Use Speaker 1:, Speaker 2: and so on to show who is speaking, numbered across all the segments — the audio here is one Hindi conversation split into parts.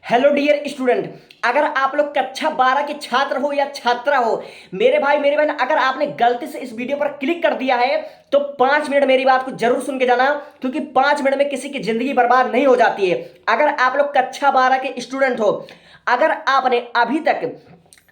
Speaker 1: Hello dear student. अगर आप लोग कक्षा 12 के छात्र हो या छात्रा हो, मेरे भाई मेरे बहन, अगर आपने गलती से इस वीडियो पर क्लिक कर दिया है तो 5 मिनट मेरी बात को जरूर सुन के जाना, क्योंकि 5 मिनट में किसी की जिंदगी बर्बाद नहीं हो जाती है। अगर आप लोग कक्षा 12 के स्टूडेंट हो, अगर आपने अभी तक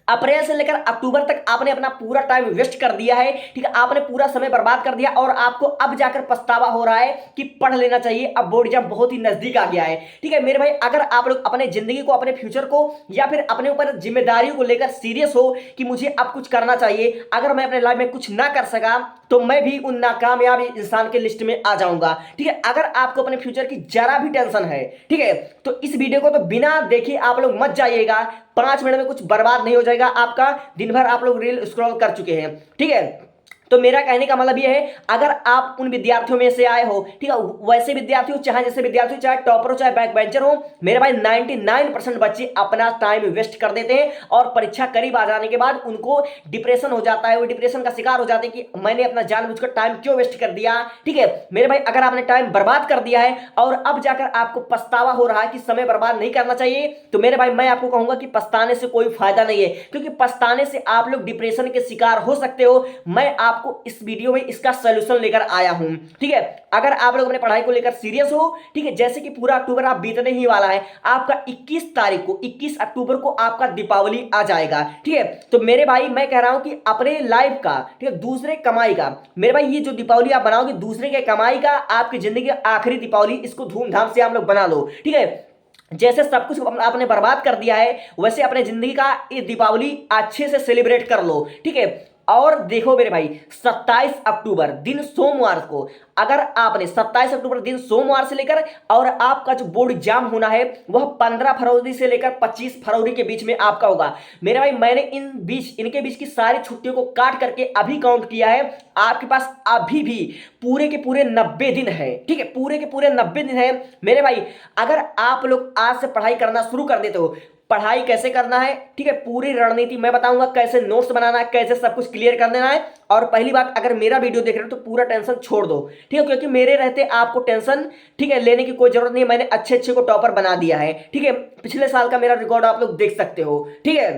Speaker 1: अप्रैल से लेकर अक्टूबर तक आपने अपना पूरा टाइम वेस्ट कर दिया है, ठीक है, आपने पूरा समय बर्बाद कर दिया और आपको अब जाकर पछतावा हो रहा है कि पढ़ लेना चाहिए, अब बोर्ड एग्जाम बहुत ही नजदीक आ गया है। ठीक है मेरे भाई, अगर आप लोग अपने जिंदगी को, अपने फ्यूचर को या फिर अपने ऊपर जिम्मेदारियों को लेकर सीरियस हो कि मुझे अब कुछ करना चाहिए, अगर मैं अपने लाइफ में कुछ ना कर सका तो मैं भी उन नाकामयाब इंसान के लिस्ट में आ जाऊंगा। ठीक है, अगर आपको अपने फ्यूचर की जरा भी टेंशन है, ठीक है, तो इस वीडियो को तो बिना देखे आप लोग मत जाइएगा। 5 मिनट में कुछ बर्बाद नहीं हो जाएगा आपका। दिन भर आप लोग रील स्क्रॉल कर चुके हैं, ठीक है। तो मेरा कहने का मतलब यह है, अगर आप उन विद्यार्थियों में से आए हो, ठीक है, वैसे विद्यार्थी हो, चाहे जैसे विद्यार्थी हो, चाहे टॉपर हो, चाहे बैक बेंचर हो, मेरे भाई 99% बच्चे अपना टाइम वेस्ट कर देते हैं और परीक्षा करीब आ जाने के बाद उनको डिप्रेशन हो जाता है। वो डिप्रेशन का शिकार हो जाते हैं कि मैंने अपना जानबूझकर टाइम क्यों वेस्ट कर दिया। ठीक है मेरे भाई, अगर आपने टाइम बर्बाद कर दिया है और अब जाकर आपको पछतावा हो रहा है कि समय बर्बाद नहीं करना चाहिए, तो मेरे भाई मैं आपको कहूंगा कि पछताने से कोई फायदा नहीं है, क्योंकि पछताने से आप लोग डिप्रेशन के शिकार हो सकते हो। मैं आपको इस वीडियो में इसका सॉल्यूशन लेकर आया हूं। ठीक है, अगर आप लोग अपने पढ़ाई को लेकर सीरियस हो, ठीक है, जैसे कि पूरा अक्टूबर आप बीतने ही वाला है, आपका 21 तारीख को, 21 अक्टूबर को आपका दीपावली आ जाएगा। ठीक है, तो मेरे भाई मैं कह रहा हूं कि अपने लाइफ का, ठीक है, दूसरे कमाई का, मेरे भाई ये जो दीपावली आप बनाओगे दूसरे के कमाई का, आपकी जिंदगी की आखिरी दीपावली, इसको धूमधाम से आप लोग बना लो। ठीक है, जैसे सब कुछ आपने बर्बाद कर दिया है, वैसे अपने जिंदगी का ये दीपावली अच्छे से सेलिब्रेट कर लो। ठीक है, और देखो मेरे भाई, 27 अक्टूबर दिन सोमवार को, अगर आपने 27 अक्टूबर दिन सोमवार से लेकर, और आपका जो बोर्ड एग्जाम होना है वह 15 फरवरी से लेकर 25 फरवरी के बीच में आपका होगा। मेरे भाई मैंने इनके बीच की सारी छुट्टियों को काट करके अभी काउंट किया है, आपके पास अभी भी पूरे के पूरे 90 दिन है। ठीक है, पूरे के पूरे 90 दिन है मेरे भाई। अगर आप लोग आज से पढ़ाई करना शुरू कर देते हो, पढ़ाई कैसे करना है, ठीक है, पूरी रणनीति मैं बताऊंगा, कैसे नोट्स बनाना है, कैसे सब कुछ क्लियर कर देना है। और पहली बात, अगर मेरा वीडियो देख रहे हो तो पूरा टेंशन छोड़ दो, ठीक है, क्योंकि मेरे रहते आपको टेंशन, ठीक है, लेने की कोई जरूरत नहीं है। मैंने अच्छे अच्छे को टॉपर बना दिया है। ठीक है, पिछले साल का मेरा रिकॉर्ड आप लोग देख सकते हो। ठीक है,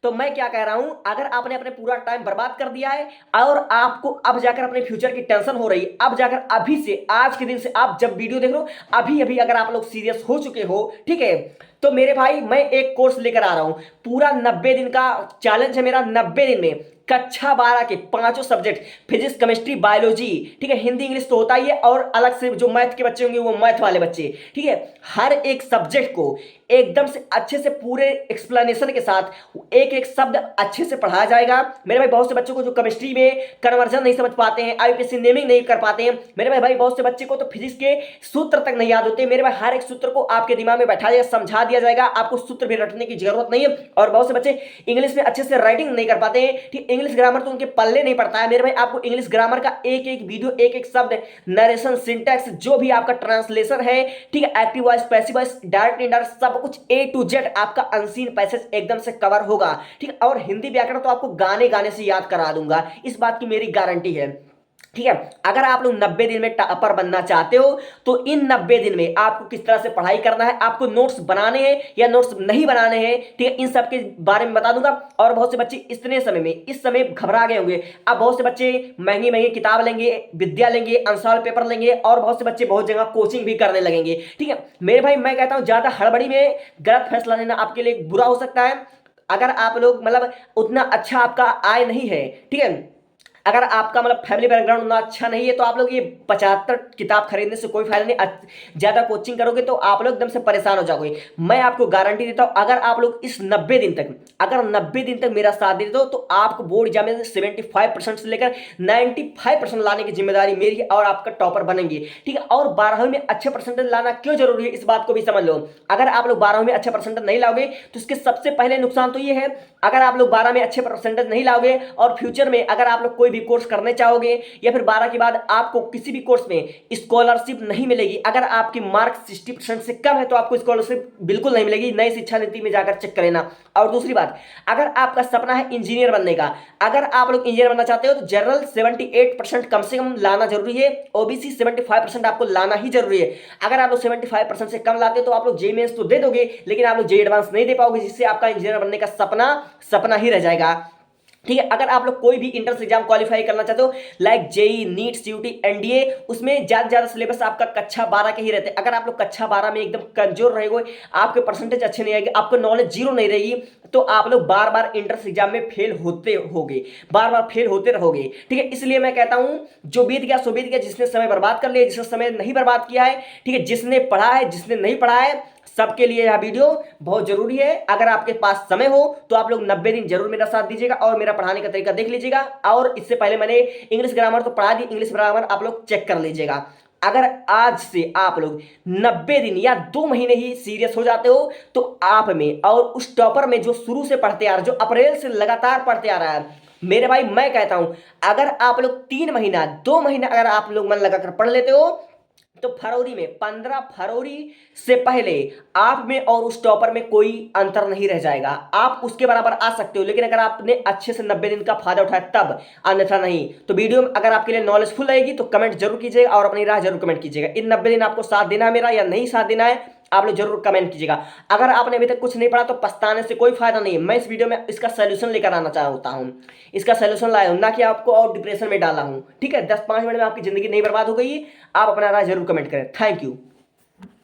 Speaker 1: तो मैं क्या कह रहा हूं, अगर आपने अपने पूरा टाइम बर्बाद कर दिया है और आपको अब जाकर अपने फ्यूचर की टेंशन हो रही है, अब जाकर अभी से, आज के दिन से, आप जब वीडियो देख रहे हो अभी अभी अगर आप लोग सीरियस हो चुके हो, ठीक है, तो मेरे भाई मैं एक कोर्स लेकर आ रहा हूं। पूरा 90 दिन का चैलेंज है मेरा। 90 दिन में कक्षा 12 के पांचों सब्जेक्ट, फिजिक्स, केमिस्ट्री, बायोलॉजी, ठीक है, हिंदी इंग्लिश तो होता ही है, और अलग से जो मैथ के बच्चे होंगे वो मैथ वाले बच्चे, ठीक है, हर एक सब्जेक्ट को एकदम से अच्छे से पूरे एक्सप्लेनेशन के साथ एक एक शब्द अच्छे से पढ़ाया जाएगा। मेरे भाई बहुत से बच्चों को जो केमिस्ट्री में कन्वर्जन नहीं समझ पाते हैं, आईयूपीएसी नेमिंग नहीं कर पाते हैं, मेरे भाई बहुत से बच्चे को तो फिजिक्स के सूत्र तक नहीं याद होते। मेरे भाई हर एक सूत्र को आपके दिमाग में बैठा जाएगा, समझा दिया जाएगा, आपको सूत्र भी रटने की जरूरत नहीं है। और बहुत से बच्चे इंग्लिश में अच्छे से राइटिंग नहीं कर पाते हैं, ठीक, इंग्लिश ग्रामर तो उनके पल्ले नहीं पड़ता है। मेरे भाई आपको इंग्लिश ग्रामर का एक एक वीडियो, एक एक शब्द, नरेशन, सिंटैक्स, जो भी आपका ट्रांसलेशन है, ठीक है, active voice, passive voice, direct indirect, सब कुछ ए टू जेड आपका अनसीन पैसेज एकदम से कवर होगा। ठीक है, और हिंदी व्याकरण तो आपको गाने गाने से याद करा दूंगा, इस बात की मेरी गारंटी है। ठीक है, अगर आप लोग 90 दिन में टॉपर बनना चाहते हो तो इन 90 दिन में आपको किस तरह से पढ़ाई करना है, आपको नोट्स बनाने हैं या नोट्स नहीं बनाने हैं, ठीक है, इन सब के बारे में बता दूंगा। और बहुत से बच्चे इतने समय में, इस समय घबरा गए होंगे। अब बहुत से बच्चे महंगी महंगी किताब लेंगे, विद्या लेंगे, अनसॉल्व पेपर लेंगे, और बहुत से बच्चे बहुत जगह कोचिंग भी करने लगेंगे। ठीक है मेरे भाई, मैं कहता हूं ज्यादा हड़बड़ी में गलत फैसला लेना आपके लिए बुरा हो सकता है। अगर आप लोग मतलब उतना अच्छा आपका आय नहीं है, ठीक है, अगर आपका मतलब फैमिली बैकग्राउंड उतना अच्छा नहीं है, तो आप लोग ये 75 किताब खरीदने से कोई फायदा नहीं। ज्यादा कोचिंग करोगे तो आप लोग एकदम से परेशान हो जाओगे। मैं आपको गारंटी देता हूं, अगर आप लोग इस 90 दिन तक, अगर 90 दिन तक मेरा साथ देते हो तो आपको बोर्ड एग्जाम में 75% से लेकर 95% लाने की जिम्मेदारी मेरी है और आपका टॉपर बनेंगे। ठीक है, और 12वीं में अच्छे परसेंटेज लाना क्यों जरूरी है, इस बात को भी समझ लो। अगर आप लोग 12वीं में अच्छे परसेंटेज नहीं लाओगे तो इसके सबसे पहले नुकसान तो ये है, अगर आप लोग 12 में अच्छे परसेंटेज नहीं लाओगे और फ्यूचर में अगर आप लोग कोई भी कोर्स करने चाहोगे या फिर 12 के बाद आपको किसी भी कोर्स में स्कॉलरशिप नहीं मिलेगी, अगर आपकी मार्क 60% से कम है तो आपको स्कॉलरशिप बिल्कुल नहीं मिलेगी। नई शिक्षा नीति में जाकर चेक कर लेना। और दूसरी बात, अगर आपका सपना है इंजीनियर बनने का, अगर आप लोग इंजीनियर बनना चाहते हो तो जनरल 78% कम से कम लाना जरूरी है, ओबीसी 75% आपको लाना ही जरूरी है। अगर आप लोग 75% से कम लाते हो तो आप लोग जेई मेंस तो दे दोगे, लेकिन आप लोग जेई एडवांस नहीं दे पाओगे, जिससे आपका इंजीनियर बनने का सपना सपना ही रह जाएगा। ठीक है, अगर आप लोग कोई भी इंट्रेंस एग्जाम क्वालिफाई करना चाहते हो like JEE, NEET, CUET, NDA, उसमें ज्यादा सिलेबस आपका कक्षा 12 के ही रहते हैं। अगर आप लोग कक्षा 12 में एकदम कमजोर रहेगे, आपके परसेंटेज अच्छे नहीं आएंगे, आपको नॉलेज जीरो नहीं रहेगी, तो आप लोग बार बार इंट्रेंस एग्जाम में फेल होते होगे, बार बार फेल होते रहोगे। ठीक है, इसलिए मैं कहता हूं जो बीत गया सो बीत गया, जिसने समय बर्बाद कर लिया, जिसने समय नहीं बर्बाद किया है, ठीक है, जिसने पढ़ा है, जिसने नहीं पढ़ा है, सबके लिए यह वीडियो बहुत जरूरी है। अगर आपके पास समय हो तो आप लोग 90 दिन जरूर मेरा साथ दीजिएगा और मेरा पढ़ाने का तरीका देख लीजिएगा। और इससे पहले मैंने इंग्लिश ग्रामर तो पढ़ा दी, इंग्लिश ग्रामर आप लोग चेक कर लीजिएगा। अगर आज से आप लोग 90 दिन या 2 महीने ही सीरियस हो जाते हो तो आप में और उस टॉपर में जो शुरू से पढ़ते आ रहा है, जो अप्रैल से लगातार पढ़ते आ रहा है, मेरे भाई मैं कहता हूं अगर आप लोग 3 महीना 2 महीना अगर आप लोग मन लगाकर पढ़ लेते हो तो फरवरी में 15 फरवरी से पहले आप में और उस टॉपर में कोई अंतर नहीं रह जाएगा। आप उसके बराबर आ सकते हो, लेकिन अगर आपने अच्छे से 90 दिन का फायदा उठाया तब, अन्यथा नहीं। तो वीडियो अगर आपके लिए नॉलेजफुल रहेगी तो कमेंट जरूर कीजिएगा और अपनी राह जरूर कमेंट कीजिएगा। इन 90 दिन आपको साथ देना है मेरा या नहीं साथ देना है, आप लोग जरूर कमेंट कीजिएगा। अगर आपने अभी तक कुछ नहीं पढ़ा तो पछताने से कोई फायदा नहीं है। मैं इस वीडियो में इसका सोल्यूशन लेकर आना चाहता हूं, इसका सोल्यूशन लाया हूं, ना कि आपको और डिप्रेशन में डाला हूं। ठीक है, 10-5 मिनट में आपकी जिंदगी नहीं बर्बाद हो गई। आप अपना राय जरूर कमेंट करें। Thank you.